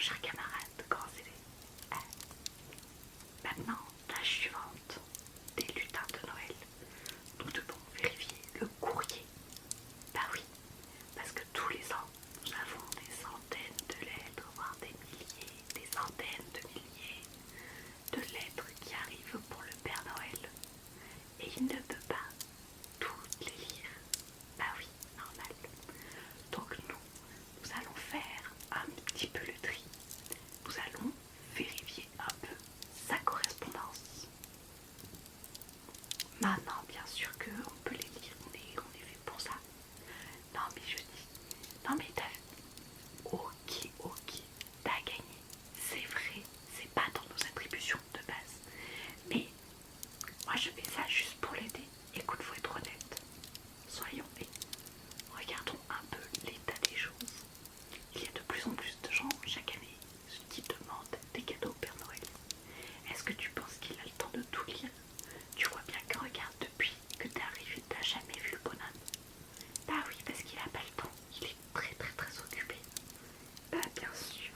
chers camarades, commencez maintenant, tâche suivante, des lutins de Noël. Nous devons vérifier le courrier. Bah oui, parce que tous les ans, nous avons des centaines de lettres, voire des milliers, des centaines de milliers de lettres qui arrivent pour le Père Noël. Et il ne peut pas toutes les lire. Bah oui, normal. Donc nous allons faire un petit peu le tri. Nous allons vérifier un peu sa correspondance. Maintenant, bien sûr qu'on peut les lire, on est fait pour ça. Non mais je dis, non mais t'as ok, t'as gagné. C'est vrai, c'est pas dans nos attributions de base. Mais moi je fais ça juste pour l'aider. Écoute, faut être honnête. Soyons et regardons un peu l'état des choses. Il y a de plus en plus de gens chaque année qui demandent des cadeaux au Père Noël. Est-ce que tu penses qu'il a le temps de tout lire? Tu vois bien que regarde, depuis que t'es arrivé, t'as jamais vu le bonhomme. Bah oui, parce qu'il a pas le temps. Il est très occupé. Bah bien sûr.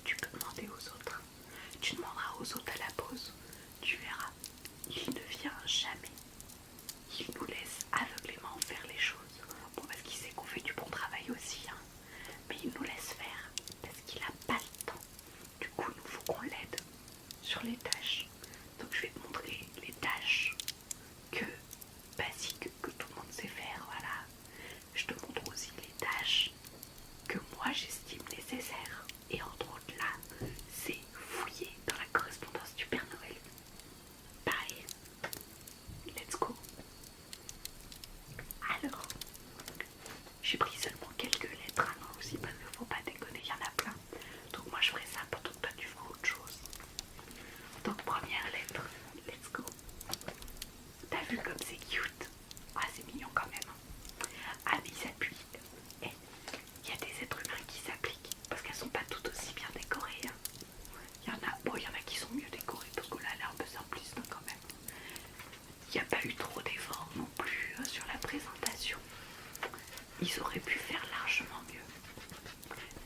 Tu peux demander aux autres. Tu demanderas aux autres à la pause. Tu verras. Il ne vient jamais. Il nous laisse aveuglément faire les choses. Bon, parce qu'il sait qu'on fait du bon travail aussi, hein. Mais il nous laisse faire parce qu'il n'a pas le temps. Du coup, il faut qu'on l'aide sur les tâches. Donc je vais te montrer les tâches basiques que tout le monde sait faire, voilà. Je te montre aussi les tâches que moi j'estime nécessaires. Et entre autres là, c'est fouiller dans la correspondance du Père Noël. Pareil, let's go. Alors, j'ai pris seulement quelques lettres, hein, non aussi parce qu'il faut pas déconner, il y en a plein. Donc moi je ferai ça pendant que toi tu feras autre chose. Donc première lettre, let's go. T'as vu comme c'est cute? Ah c'est mignon quand même. Ah mais il s'appuie. Et il y a des êtres humains qui s'appliquent parce qu'elles sont pas toutes aussi bien décorées, hein. Il y en a qui sont mieux décorées parce que là elle est un peu simpliste quand même. Il n'y a pas eu trop d'efforts non plus sur la présentation. Ils auraient pu faire largement mieux.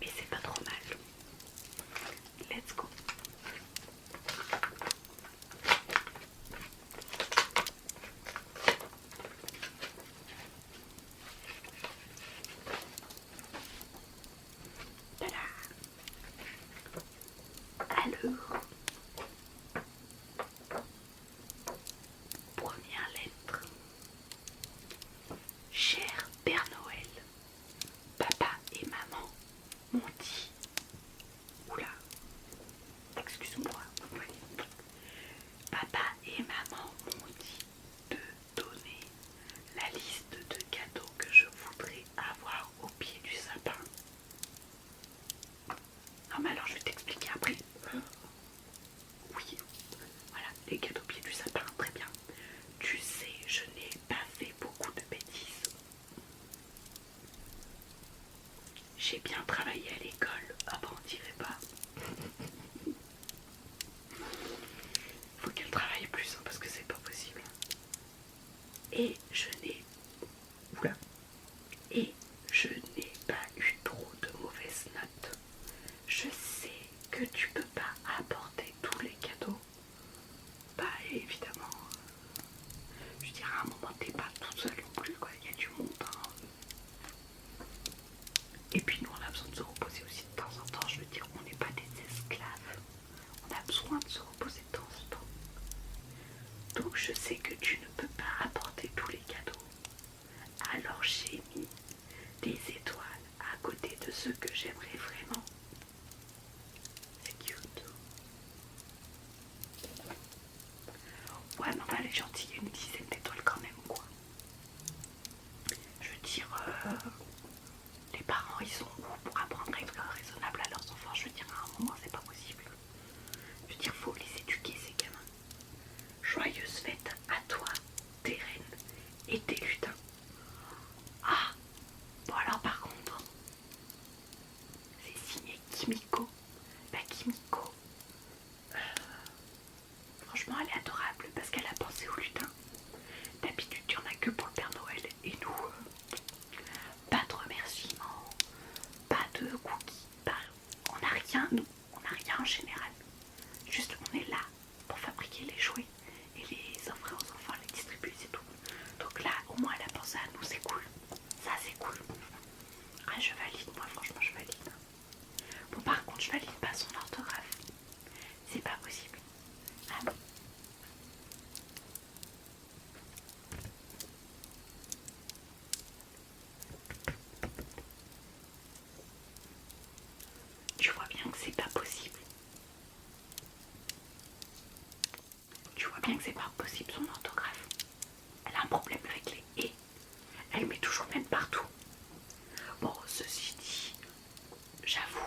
Mais c'est pas trop mal. Let's go. Tada. Alors, première lettre. Cher Père Noël, papa et maman m'ont dit... Oula, excuse-moi. Papa et maman m'ont dit de donner la liste de cadeaux que je voudrais avoir au pied du sapin. Non mais alors je vais t'expliquer après. Oui, voilà, les cadeaux au pied du sapin, très bien. Tu sais, je n'ai pas fait beaucoup de bêtises. J'ai bien travaillé à l'école. Ah bah on dirait pas. Faut qu'elle travaille plus hein, parce que c'est pas possible. Et je n'ai... Oula. Et je n'ai pas eu trop de mauvaises notes. Je sais que tu peux pas apporter tous les cadeaux. Bah évidemment, je dirais à un moment t'es pas toute seule non plus quoi, il y a du monde. Hein. Et puis nous on a besoin de se reposer aussi de temps en temps, je veux dire on n'est pas des esclaves. On a besoin de se reposer de temps en temps. Donc je sais que tu ne peux pas apporter tous les cadeaux. Alors j'ai mis des étoiles à côté de ceux que j'aimerais vraiment. C'est cute. Ouais mais enfin elle est gentille, il y a une dizaine d'étoiles quand même quoi. Je veux dire, les parents ils sont où pour apprendre à être raisonnable à leurs enfants? Je veux dire à un moment c'est pas possible. Je veux dire faut les éduquer ces gamins. Joyeuse fête à toi, tes reines et tes lutins. Ah, bon alors par contre, c'est signé Kimiko. Bah Kimiko, franchement elle est adorable parce qu'elle a pensé au lutin. D'habitude il n'y en a que pour le Père Noël et nous, pas de remerciements, pas de cookies, on n'a rien c'est pas possible. Tu vois bien que c'est pas possible son orthographe. Elle a un problème avec les et. Elle met toujours même partout. Bon, ceci dit, j'avoue,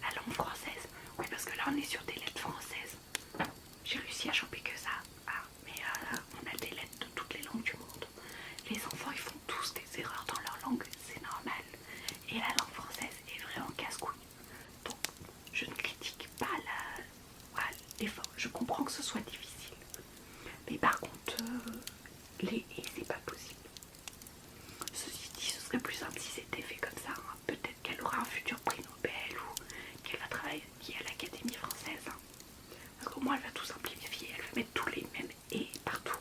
la langue française, oui parce que là on est sur des lettres françaises. J'ai réussi à choper que ça. Ah, mais on a des lettres de toutes les langues du monde. Les enfants ils font tous des erreurs dans leur langue, c'est normal. Et la langue française est vraiment casse-couille. Donc je ne critique pas l'effort. Je comprends que ce soit difficile. Mais par contre, les et c'est pas possible. Ceci dit, ce serait plus simple si c'était fait comme ça. Hein. Peut-être qu'elle aura un futur prix Nobel ou qu'elle va travailler à l'Académie française. Hein. Parce qu'au moins elle va tout simplifier, elle va mettre tous les mêmes et partout.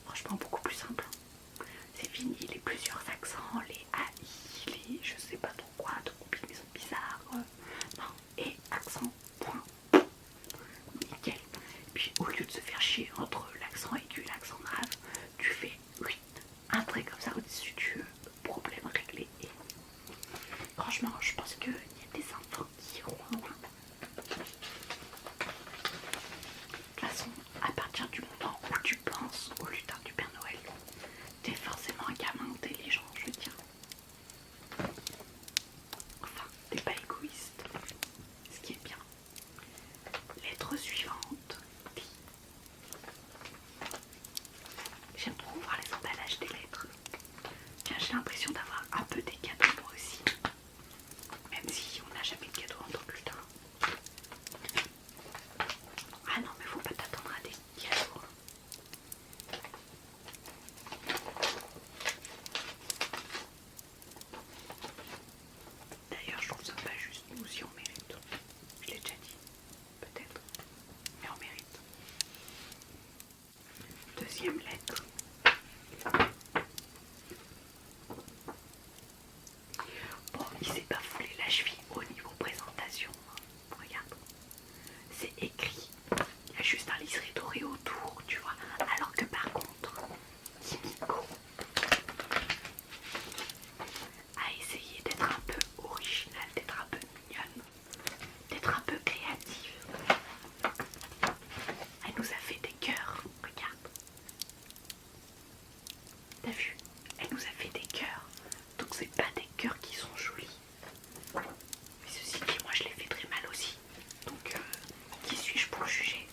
Franchement beaucoup plus simple. C'est fini les plusieurs accents, les AI, les je sais pas trop quoi, de combinaisons bizarres. Non, et accent, point. Nickel. Et puis au lieu de se faire chier entre l'accent aigu et l'accent grave, tu fais oui, un trait comme ça au-dessus du problème réglé. Et franchement, je pense qu'il y a des enfants qui iront loin. De toute façon, à partir du moment où tu penses au lutin du Père Noël, t'es forcément un gamin intelligent, je veux dire. Enfin, t'es pas égoïste, ce qui est bien. Lettre suivante. J'aime trop voir les emballages des lettres. Tiens, j'ai l'impression d'avoir un peu des cadeaux moi aussi. Même si on n'a jamais de cadeaux en tant que lutin. Ah non, mais faut pas t'attendre à des cadeaux. D'ailleurs, je trouve ça pas juste, nous aussi on mérite. Je l'ai déjà dit, peut-être, mais on mérite. Deuxième lettre. Bon, il s'est pas foulé la cheville au niveau présentation. Regarde, c'est écrit. Il y a juste un liseré doré autour, tu vois. Alors que par contre, Kimiko a essayé d'être un peu originale, d'être un peu mignonne, d'être un peu créative. Elle nous a fait des cœurs, regarde. T'as vu? Elle nous a fait des cœurs. Donc c'est pas des cœurs qui sont jolis. Mais ceci dit, moi je les fais très mal aussi. Donc qui suis-je pour juger?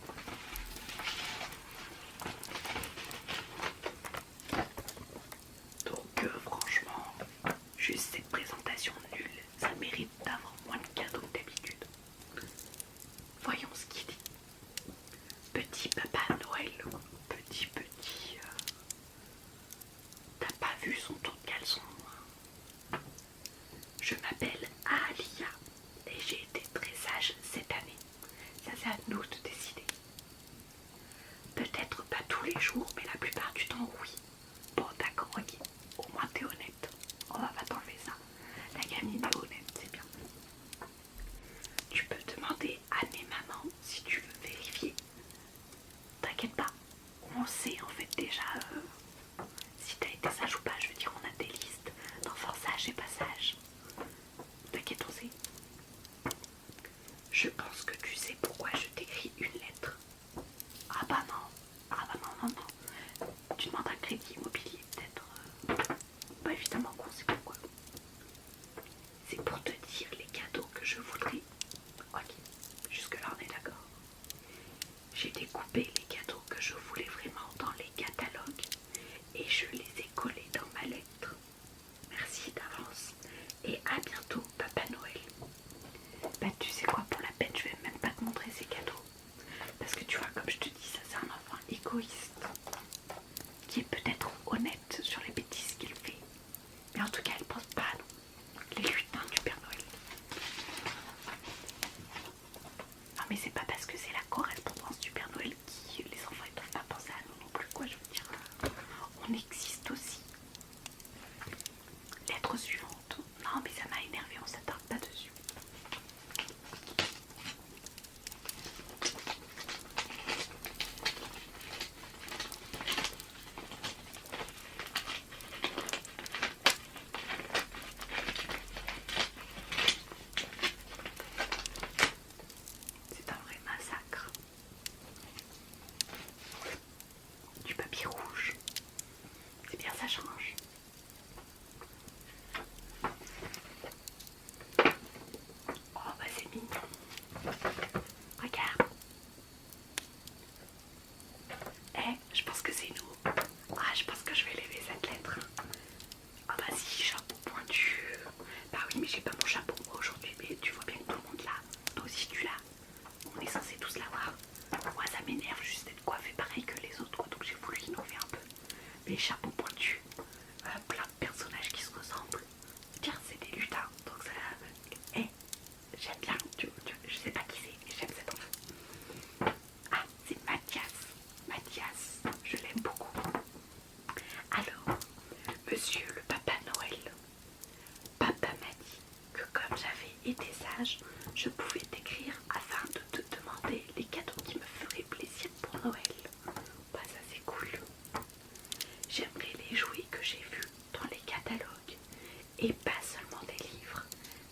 Donc franchement, juste cette présentation nulle, ça mérite d'avoir moins de cadeaux que d'habitude. Voyons ce qu'il dit. Petit papa Noël, petit. T'as pas vu son tour de caleçon? Je m'appelle Alia et j'ai été très sage cette année. Ça c'est à nous de décider. Peut-être pas tous les jours, mais la plupart du temps oui. Bon d'accord, ok. Au moins t'es honnête. On va pas t'enlever ça. La gamine est honnête, c'est bien. Tu peux demander à mes mamans si tu veux vérifier. T'inquiète pas, on sait en fait déjà si t'as été sage ou pas. Je veux dire, on a des listes d'enfants sages et pas sages. T'inquiète, on sait. Je pense que tu sais pourquoi je t'écris une lettre. Ah bah non. Ah bah non. Tu demandes un crédit immobilier peut-être. Bah évidemment qu'on sait pourquoi. C'est pour te dire les cadeaux que je voudrais. Ok, jusque là on est d'accord. J'ai découpé les cadeaux que je voulais vraiment dans les catalogues et je les ai collés dans ma lettre. Merci d'avance et à bientôt Papa Noël. Bah tu sais quoi, pour la peine je vais même pas te montrer ces cadeaux. Parce que tu vois, comme je te dis, ça c'est un enfant égoïste qui est peut-être honnête sur les bêtises qu'il fait. Mais en tout cas elle pense pas à nous, les lutins du Père Noël. Non mais c'est pas parce que c'est la correspondance du Père Noël qui les enfants ils doivent pas penser à nous non plus, quoi, je veux dire. On existe aussi. Lettre suivante. Non mais ça m'a énervé, on s'attarde pas dessus. chapeaux pointus, plein de personnages qui se ressemblent. Tiens, c'est des lutins, donc ça... j'aime bien, je sais pas qui c'est, mais j'aime cet enfant. Ah, c'est Mathias. Mathias, je l'aime beaucoup. Alors, monsieur le Papa Noël, papa m'a dit que comme j'avais été sage, je pouvais t'écrire afin de te demander les cadeaux qui me feraient plaisir pour Noël. Bah ça c'est cool. J'aimerais les jouets que j'ai vus dans les catalogues et pas seulement des livres,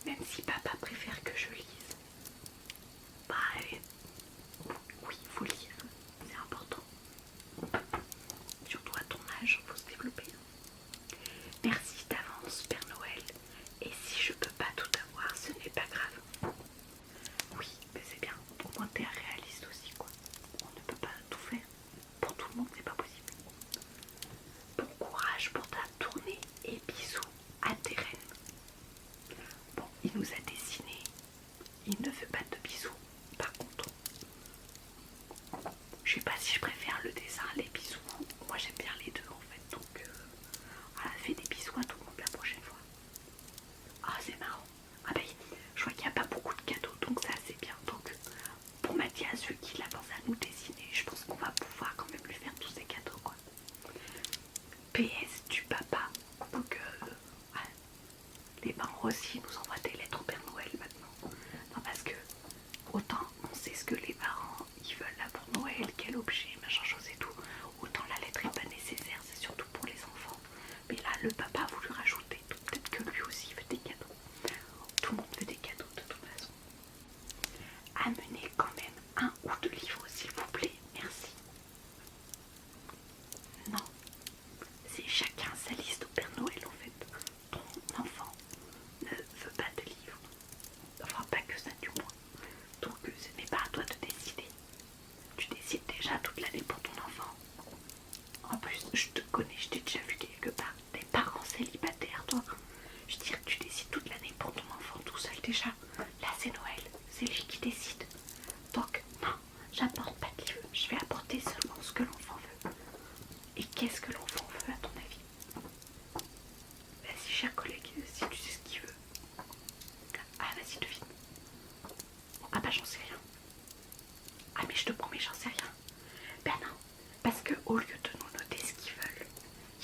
même si papa préfère que je lise. Bah oui, il faut lire, c'est important. Surtout à ton âge, il faut se développer. Merci d'avance, Père Noël, et si je peux pas tout avoir, ce n'est pas grave. Oui, mais c'est bien, au moins t'es réaliste aussi, quoi. On ne peut pas tout faire. Pour tout le monde, c'est pas possible. Bon courage pour ta tournée et bisous à tes reines. Bon, il nous a dessiné. Il ne fait pas de bisous. Par contre, je sais pas si je préfère le dessin, les bisous. Moi, j'aime bien les deux en fait. Donc, voilà, fais des bisous à tout le monde la prochaine fois. Ah, c'est marrant. Ah ben, je vois qu'il n'y a pas beaucoup de cadeaux, donc ça c'est bien. Donc, pour Mathias, vu qu'il a pensé à nous dessiner, je pense qu'on va pouvoir quand même lui faire tous ces cadeaux, quoi. PS du papa. Donc, ouais. Les parents aussi nous envoient des lettres au Père Noël maintenant. Non, parce que autant on sait ce que les parents ils veulent là pour Noël, quel objet, machin chose et tout, autant la lettre est pas nécessaire, c'est surtout pour les enfants. Mais là, le papa a voulu rajouter, peut-être que lui aussi veut des cadeaux. Tout le monde veut des cadeaux de toute façon. Amenez quand même un ou deux livres s'il vous plaît, merci. Non, c'est chacun sa liste au Père Noël en fait. Ton enfant ne veut pas de livres. Enfin, pas que ça du moins. Donc ce n'est pas à toi de décider. Tu décides déjà toute l'année pour ton enfant. En plus, je te connais, je t'ai déjà vu quelque part. T'es parents célibataires, toi. Je dirais que tu décides toute l'année pour ton enfant tout seul déjà. Là, c'est Noël. C'est lui qui décide. Donc, non, j'apporte pas de livre. Je vais apporter seulement ce que l'enfant veut. Et qu'est-ce que l'enfant veut à ton avis? Vas-y, cher collègue, si tu sais ce qu'il veut. Ah, vas-y, devine. Ah bah, j'en sais rien. Ah, mais je te promets, j'en sais rien. Ben non, parce que au lieu de nous noter ce qu'ils veulent,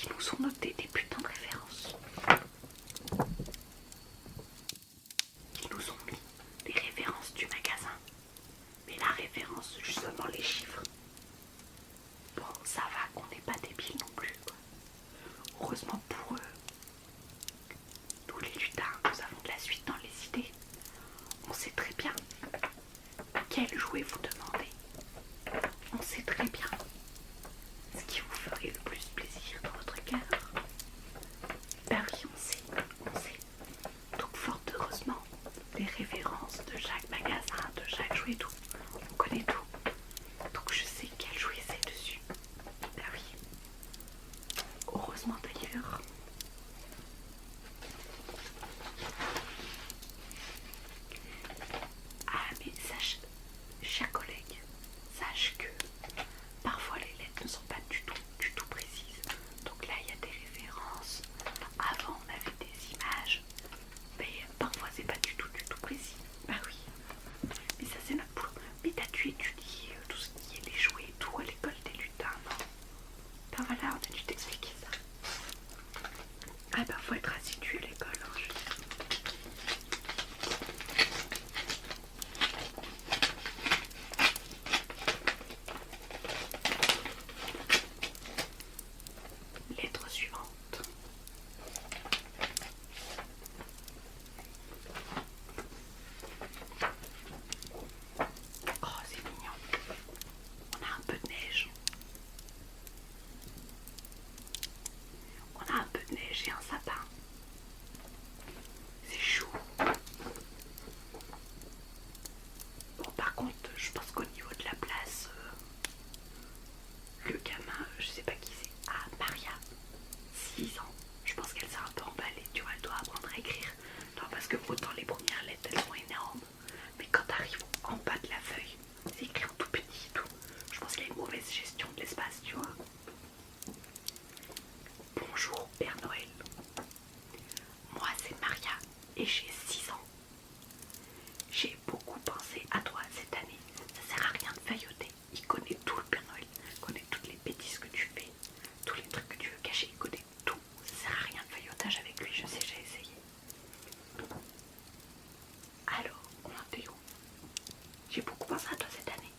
ils nous ont noté des putains de références. Ils nous ont mis des références du magasin. Mais la référence, justement les chiffres. Bon, ça va qu'on n'est pas débiles non plus, quoi. Heureusement pour eux, nous les lutins, nous avons de la suite dans les idées. On sait très bien quel jouet vous demandez. On sait très bien ce qui vous ferait le plus plaisir dans votre cœur. Ben oui, on sait. Donc fort heureusement, les références de chaque magasin, de chaque jouet, tout, on connaît tout. Donc je sais quel jouet c'est dessus. Ben oui. Heureusement d'ailleurs. Ah mais sache, cher collègue, sache que parfois les lettres ne sont pas du tout précises. Donc là il y a des références. Avant on avait des images. Mais parfois c'est pas du tout précis. Bah oui. Mais ça c'est notre boulot. Mais t'as dû étudier tout ce qui est les jouets et tout à l'école des lutins, non? Ben voilà, on a dû t'expliquer ça. Ah bah faut être assidu à l'école, hein, je veux dire. Lettre suivante. Oh, c'est mignon. On a un peu de neige. On a un peu de neige et un sapin. Bonjour Père Noël. Moi c'est Maria et j'ai 6 ans. J'ai beaucoup pensé à toi cette année. Ça sert à rien de failloter. Il connaît tout le Père Noël. Il connaît toutes les bêtises que tu fais. Tous les trucs que tu veux cacher. Il connaît tout. Ça sert à rien de faillotage avec lui. Je sais, j'ai essayé. Alors, on en est où? J'ai beaucoup pensé à toi cette année.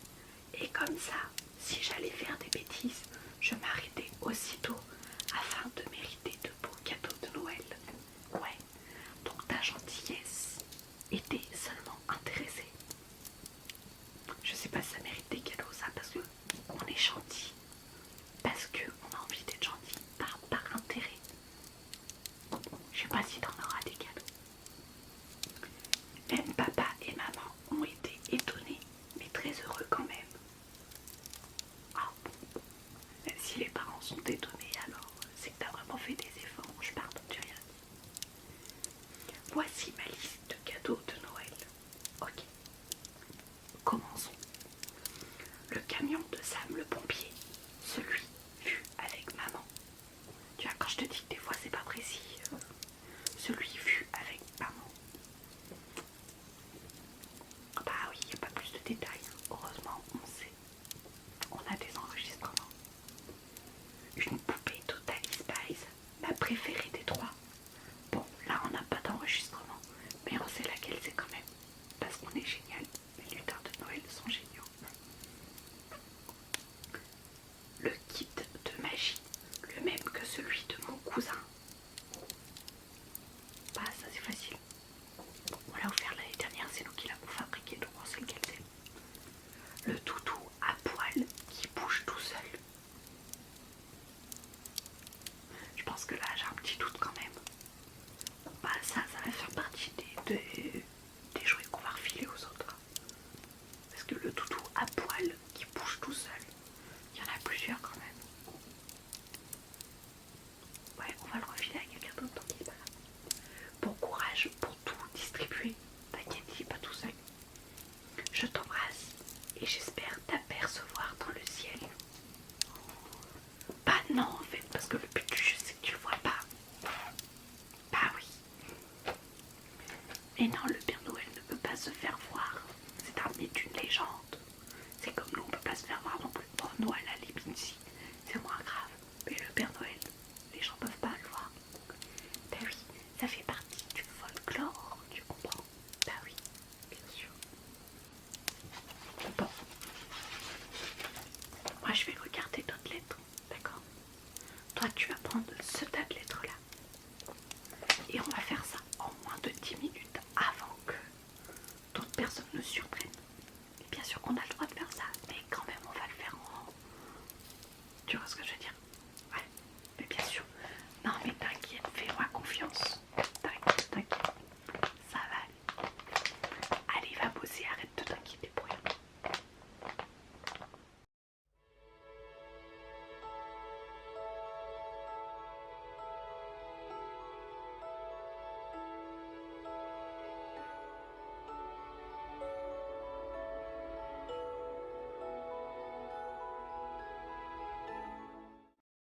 Et comme ça, si j'allais faire des bêtises, je m'arrêtais aussitôt afin de mériter de beaux cadeaux de Noël. Ouais, donc ta gentillesse était seulement intéressée. Je sais pas si ça mérite des cadeaux ça, parce que on est gentil, parce qu'on a envie d'être gentil par intérêt. Je sais pas si t'en auras des cadeaux. Même papa et maman ont été étonnés, mais très heureux quand même. Ah bon, même si les parents sont étonnés, alors c'est que t'as vraiment fait des efforts. Je pardonne, j'ai rien dit. Voici ma liste de cadeaux de Noël. Ok, commençons. Le camion de Sam le pompier, celui vu avec maman. Tu vois, quand je te dis que des fois c'est pas précis, celui vu avec maman. Bah oui, il n'y a pas plus de détails. Heureusement, on sait. On a des enregistrements. Une poupée Totally Spice, ma préférée des trois. Bon, là on n'a pas d'enregistrement, mais on sait laquelle c'est quand même. Parce qu'on est génial. Les lutins de Noël sont géniaux. Le kit de magie, le même que celui de mon cousin. Bah ça c'est facile. On l'a offert l'année dernière, c'est nous qui l'avons fabriqué, donc on sait lequel c'est. Le toutou à poil qui bouge tout seul. Je pense que là j'ai un petit doute quand même. Bah ça va faire partie des jouets qu'on va refiler aux autres. Parce que le toutou à poil qui bouge tout seul, il y en a plusieurs quand même. Ouais, on va le refiler à quelqu'un d'autre, tant qu'il est pas là. Bon courage pour tout distribuer. T'inquiète, il est pas tout seul. Je t'embrasse et j'espère t'apercevoir dans le ciel. Bah non en fait, parce que le but du jeu c'est que tu le vois pas. Bah oui. Mais non, le